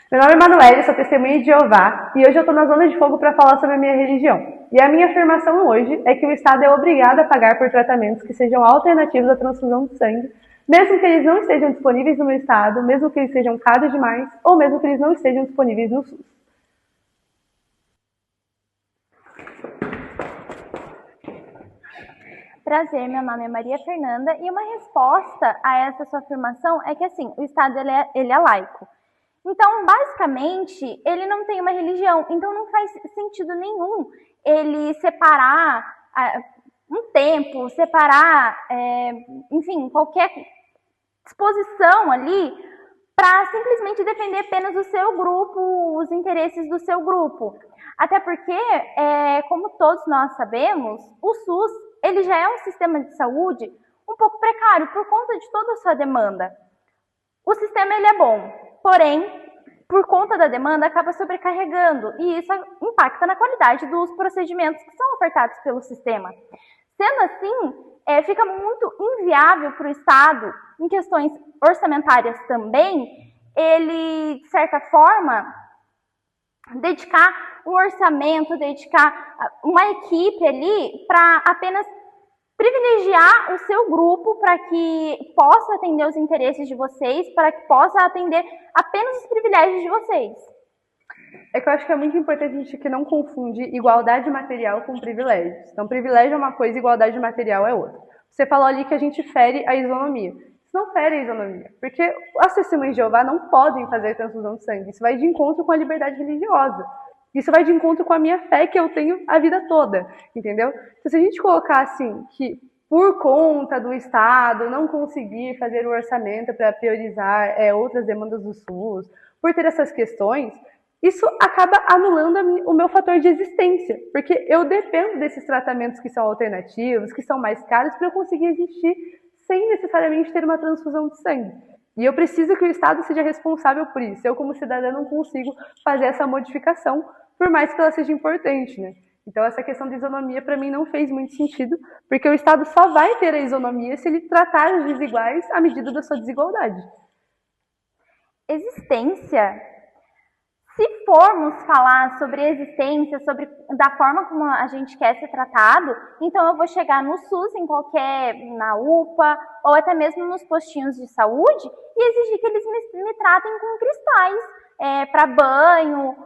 Meu nome é Manoel, sou testemunha de Jeová e hoje eu estou na Zona de Fogo para falar sobre a minha religião. E a minha afirmação hoje é que o Estado é obrigado a pagar por tratamentos que sejam alternativos à transfusão de sangue, mesmo que eles não estejam disponíveis no meu estado, mesmo que eles sejam caros demais ou mesmo que eles não estejam disponíveis no SUS. Prazer, meu nome é Maria Fernanda e uma resposta a essa sua afirmação é que assim, o Estado ele é laico. Então, basicamente, ele não tem uma religião, então não faz sentido nenhum ele separar um templo, separar, enfim, qualquer disposição ali para simplesmente defender apenas o seu grupo, os interesses do seu grupo. Até porque, como todos nós sabemos, o SUS ele já é um sistema de saúde um pouco precário por conta de toda a sua demanda. O sistema ele é bom, porém, por conta da demanda, acaba sobrecarregando e isso impacta na qualidade dos procedimentos que são ofertados pelo sistema. Sendo assim, fica muito inviável para o Estado, em questões orçamentárias também, ele, de certa forma, dedicar um orçamento, dedicar uma equipe ali para apenas privilegiar o seu grupo para que possa atender os interesses de vocês, para que possa atender apenas os privilégios de vocês. É que eu acho que é muito importante a gente que não confunde igualdade material com privilégios. Então, privilégio é uma coisa, igualdade material é outra. Você falou ali que a gente fere a isonomia. Isso não fere a isonomia, porque as testemunhas de Jeová não podem fazer transfusão de sangue. Isso vai de encontro com a liberdade religiosa. Isso vai de encontro com a minha fé que eu tenho a vida toda, entendeu? Então, se a gente colocar assim, que por conta do Estado não conseguir fazer o orçamento para priorizar outras demandas do SUS, por ter essas questões, isso acaba anulando o meu fator de existência, porque eu dependo desses tratamentos que são alternativos, que são mais caros, para eu conseguir existir sem necessariamente ter uma transfusão de sangue. E eu preciso que o Estado seja responsável por isso. Eu, como cidadã, não consigo fazer essa modificação, por mais que ela seja importante, né? Então, essa questão da isonomia, para mim, não fez muito sentido, porque o Estado só vai ter a isonomia se ele tratar os desiguais à medida da sua desigualdade. Existência. Se formos falar sobre existência, sobre da forma como a gente quer ser tratado, então eu vou chegar no SUS, na UPA, ou até mesmo nos postinhos de saúde, e exigir que eles me tratem com cristais, para banho,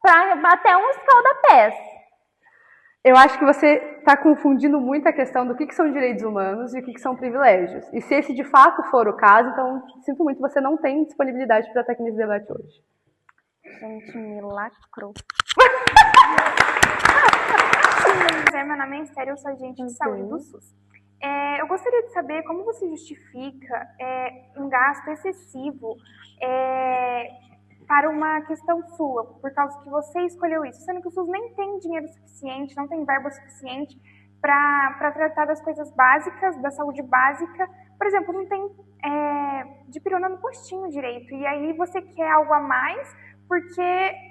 para até um escalda-pés. Eu acho que você está confundindo muito a questão do que são direitos humanos e o que são privilégios. E se esse de fato for o caso, então sinto muito, você não tem disponibilidade para estar aqui nesse debate hoje. Gente, me lacrou. Meu nome é Esther, eu sou agente de saúde do SUS. Eu gostaria de saber como você justifica um gasto excessivo para uma questão sua, por causa que você escolheu isso, sendo que o SUS nem tem dinheiro suficiente, não tem verba suficiente para tratar das coisas básicas, da saúde básica. Por exemplo, não tem dipirona no postinho direito, e aí você quer algo a mais,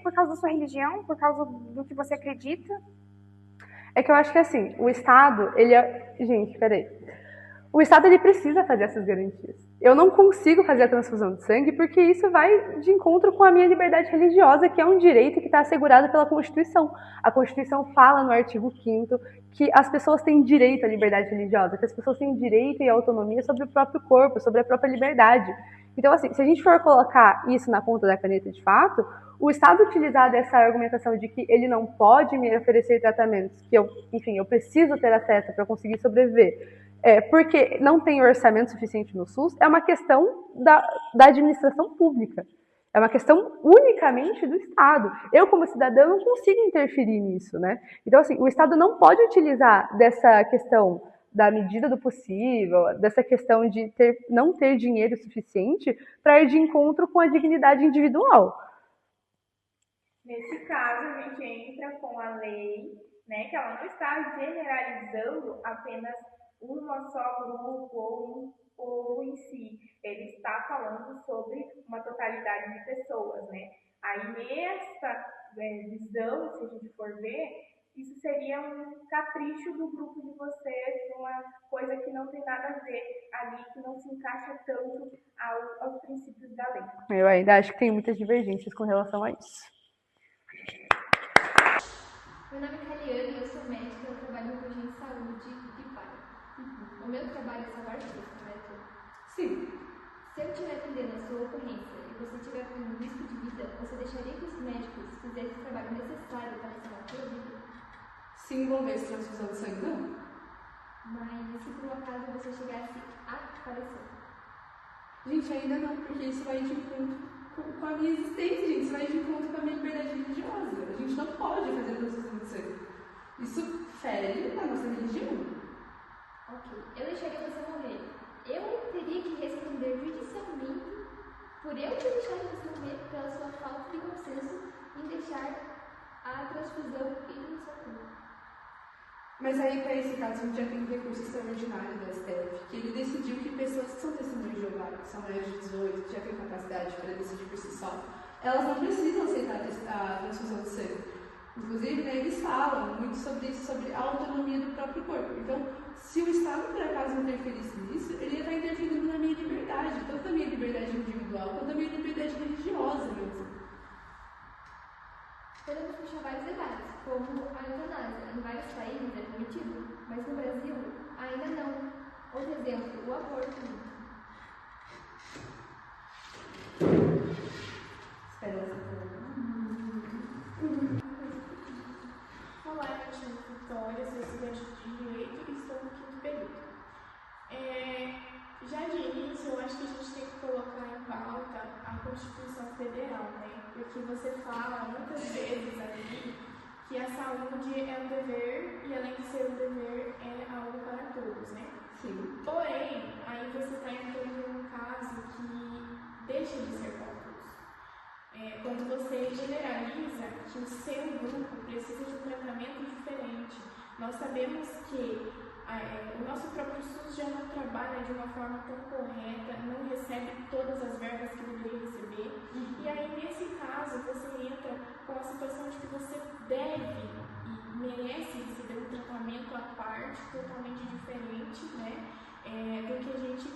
por causa da sua religião, por causa do que você acredita? É que eu acho que assim, o Estado, ele é... Gente, peraí. O Estado, ele precisa fazer essas garantias. Eu não consigo fazer a transfusão de sangue porque isso vai de encontro com a minha liberdade religiosa, que é um direito que está assegurado pela Constituição. A Constituição fala no artigo 5º que as pessoas têm direito à liberdade religiosa, que as pessoas têm direito e autonomia sobre o próprio corpo, sobre a própria liberdade. Então, assim, se a gente for colocar isso na ponta da caneta de fato, o Estado utilizar dessa argumentação de que ele não pode me oferecer tratamentos, que eu preciso ter acesso para conseguir sobreviver, porque não tem orçamento suficiente no SUS, é uma questão da administração pública. É uma questão unicamente do Estado. Eu, como cidadã, não consigo interferir nisso, né? Então, assim, o Estado não pode utilizar dessa questão da medida do possível, dessa questão de não ter dinheiro suficiente para ir de encontro com a dignidade individual. Nesse caso, a gente entra com a lei, né, que ela não está generalizando apenas uma só grupo ou um povo em si. Ele está falando sobre uma totalidade de pessoas, né? Aí, nessa visão, se a gente for ver, isso seria um capricho do grupo de vocês, uma coisa que não tem nada a ver ali, que não se encaixa tanto aos princípios da lei. Eu ainda acho que tem muitas divergências com relação a isso. Meu nome é Caliane, eu sou médica, eu trabalho no Regime de Saúde e pai. O meu trabalho é salvar vidas, correto? Sim. Se eu estiver atendendo a sua ocorrência e você estiver com um risco de vida, você deixaria que os médicos fizessem o trabalho necessário para salvar a sua vida? Se envolvesse transfusão de sangue, não. Mas se por um acaso você chegasse a falecer? Gente, ainda não, porque isso vai de encontro com a minha existência, gente. Isso vai de encontro com a minha liberdade religiosa. A gente não pode fazer transfusão de sangue. Isso fere a nossa religião. Ok, eu deixaria você morrer. Eu teria que responder judicialmente por eu ter deixado você morrer pela sua falta de bom senso em deixar a transfusão ir no seu corpo. Mas aí, para esse caso, a gente já tem um recurso extraordinário do STF, que ele decidiu que pessoas que são testemunhas de Jeová, que são maiores de 18, que já têm capacidade para decidir por si só, elas não precisam aceitar a transfusão de sangue. Inclusive, né, eles falam muito sobre isso, sobre a autonomia do próprio corpo. Então, se o Estado, por acaso, interferisse nisso, ele ia estar interferindo na minha liberdade, tanto a minha liberdade individual, quanto a minha liberdade religiosa mesmo. Podemos puxar vários debates, como a eutanásia. Em vários países é permitido, mas no Brasil ainda não. Outro exemplo, o aborto. Espera essa Olá, eu me chamo Vitória, sou estudante de Direito e estou no quinto período. Já de início, eu acho que a gente tem que colocar em pauta a Constituição Federal, né? Porque você fala muitas vezes ali que a saúde é um dever e, além de ser um dever, é algo para todos, né? Sim. Porém, aí você está entrando em um caso que deixa de ser para todos. Quando você generaliza que o seu grupo precisa de um tratamento diferente. Nós sabemos que o nosso próprio SUS já não trabalha de uma forma tão correta, não recebe todas as verbas que deveria receber. E aí, nesse caso, você entra com a situação de que você deve e merece receber um tratamento à parte, totalmente diferente, né, do que a gente,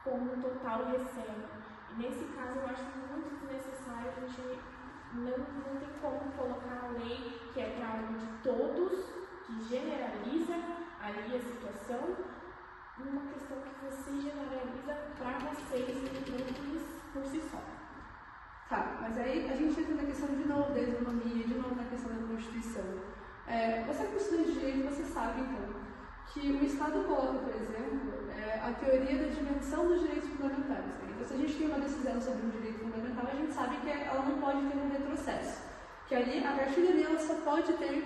como um total, recebe. E nesse caso, eu acho muito desnecessário, a gente não tem como colocar a lei que é para algo de todos, que generaliza ali a situação, numa questão que você generaliza para vocês e por si só. Tá, mas aí a gente entra na questão de novo da isonomia, de novo na questão da Constituição. Você que estuda de direito, você sabe, então, que o Estado coloca, por exemplo, a teoria da dimensão dos direitos fundamentais. Né? Então, se a gente tem uma decisão sobre um direito fundamental, a gente sabe que ela não pode ter um retrocesso. Que ali, a partir dali, ela só pode ter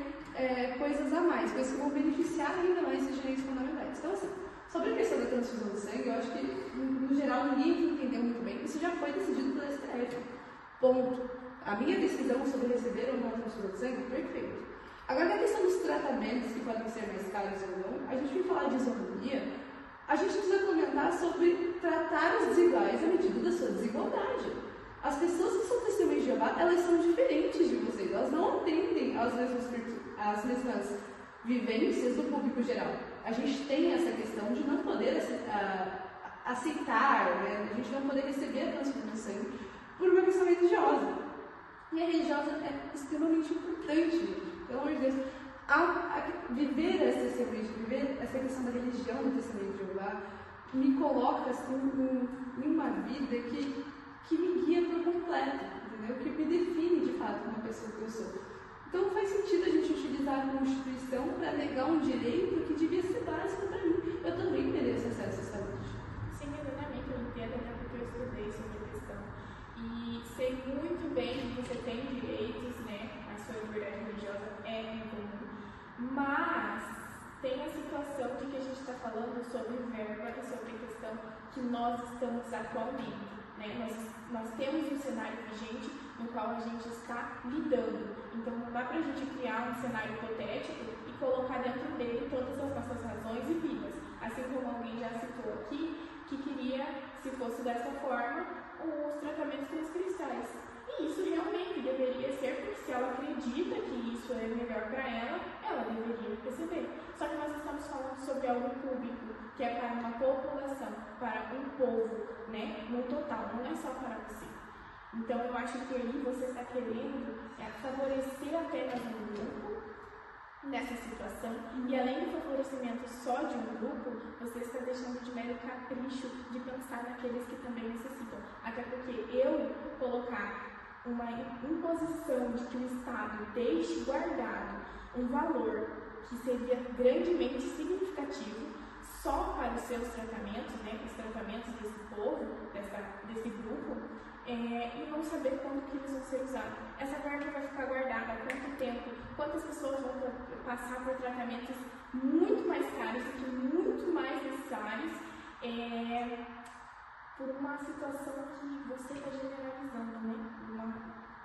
coisas a mais, coisas que vão beneficiar ainda mais esses direitos fundamentais. Então, assim, sobre a questão da transfusão de sangue, eu acho que, no geral, ninguém entendeu muito bem. Isso já foi decidido pelo STF. Ponto. A minha decisão sobre receber ou não a transfusão de sangue, perfeito. Agora, na questão dos tratamentos que podem ser mais caros ou não, a gente vai falar de isonomia, a gente precisa comentar sobre tratar os desiguais à medida da sua desigualdade. As pessoas que são testemunhas de Jeová, elas são diferentes de vocês, elas não atendem às mesmas vivências do público geral. A gente tem essa questão de não poder aceitar, né? A gente não poder receber a transfusão de sangue por uma questão religiosa. E a religiosa é extremamente importante, gente. Pelo amor de Deus, viver essa testemunha, viver essa questão da religião do testemunho de Jeová, me coloca assim, em uma vida que me guia por completo, entendeu? Que me define de fato uma pessoa que eu sou. Então faz sentido a gente utilizar a Constituição para negar um direito que devia ser básico para mim. Eu também mereço acesso à saúde. Sim, exatamente, eu entendo, até porque eu estudei sobre a questão. E sei muito bem que você tem direitos, né? A sua liberdade religiosa é incomum. Mas tem a situação de que a gente está falando sobre verba e sobre a questão que nós estamos atualmente. Né? Nós temos um cenário vigente no qual a gente está lidando. Então não dá para a gente criar um cenário hipotético e colocar dentro dele todas as nossas razões e vidas. Assim como alguém já citou aqui, que queria, se fosse dessa forma, os tratamentos pelos cristais. E isso realmente deveria ser, porque se ela acredita que isso é melhor para ela, receber. Só que nós estamos falando sobre algo público, que é para uma população, para um povo, né, no total, não é só para você. Então eu acho que aí você está querendo favorecer apenas um grupo nessa situação, e além do favorecimento só de um grupo, você está deixando de mero capricho de pensar naqueles que também necessitam. Até porque eu colocar uma imposição de que o Estado deixe guardado um valor que seria grandemente significativo só para os seus tratamentos, né, os tratamentos desse povo, desse grupo, e não saber quando que eles vão ser usados. Essa verba vai ficar guardada há quanto tempo? Quantas pessoas vão passar por tratamentos muito mais caros e muito mais necessários por uma situação que você está generalizando, né? Uma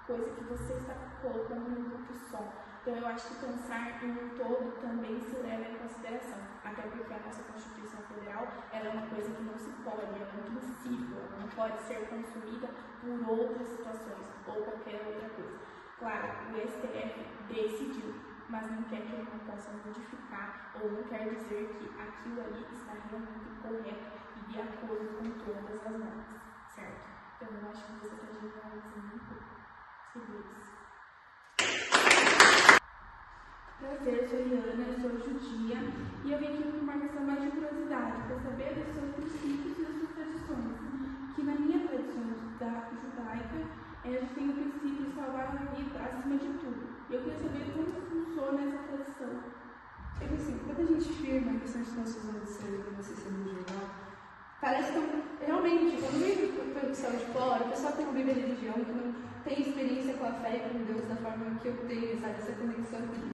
coisa que você está colocando em um grupo só. Então eu acho que pensar em um todo também se leva em consideração, até porque a nossa Constituição Federal ela é uma coisa que não se pode, ela é impossível, ela não pode ser consumida por outras situações ou qualquer outra coisa. Claro, o STF decidiu, mas não quer que ele não possa modificar ou não quer dizer que aquilo ali está realmente correto e de acordo com todas as normas, certo? Então eu acho que você está generalizando um pouco. Prazer, sou Eliana, sou judia e eu vim aqui com uma questão mais de curiosidade para saber dos seus princípios e das suas tradições. Que na minha tradição judaica, a gente tem o princípio de salvar a vida acima de tudo. E eu queria saber como funciona essa tradição. É que assim, quando a gente firma a questão de transfusão de sangue na sociedade geral, parece que realmente, quando vem o pessoal de fora, o pessoal que não vive a religião, que não tem experiência com a fé e com Deus da forma que eu tenho, sabe? Essa conexão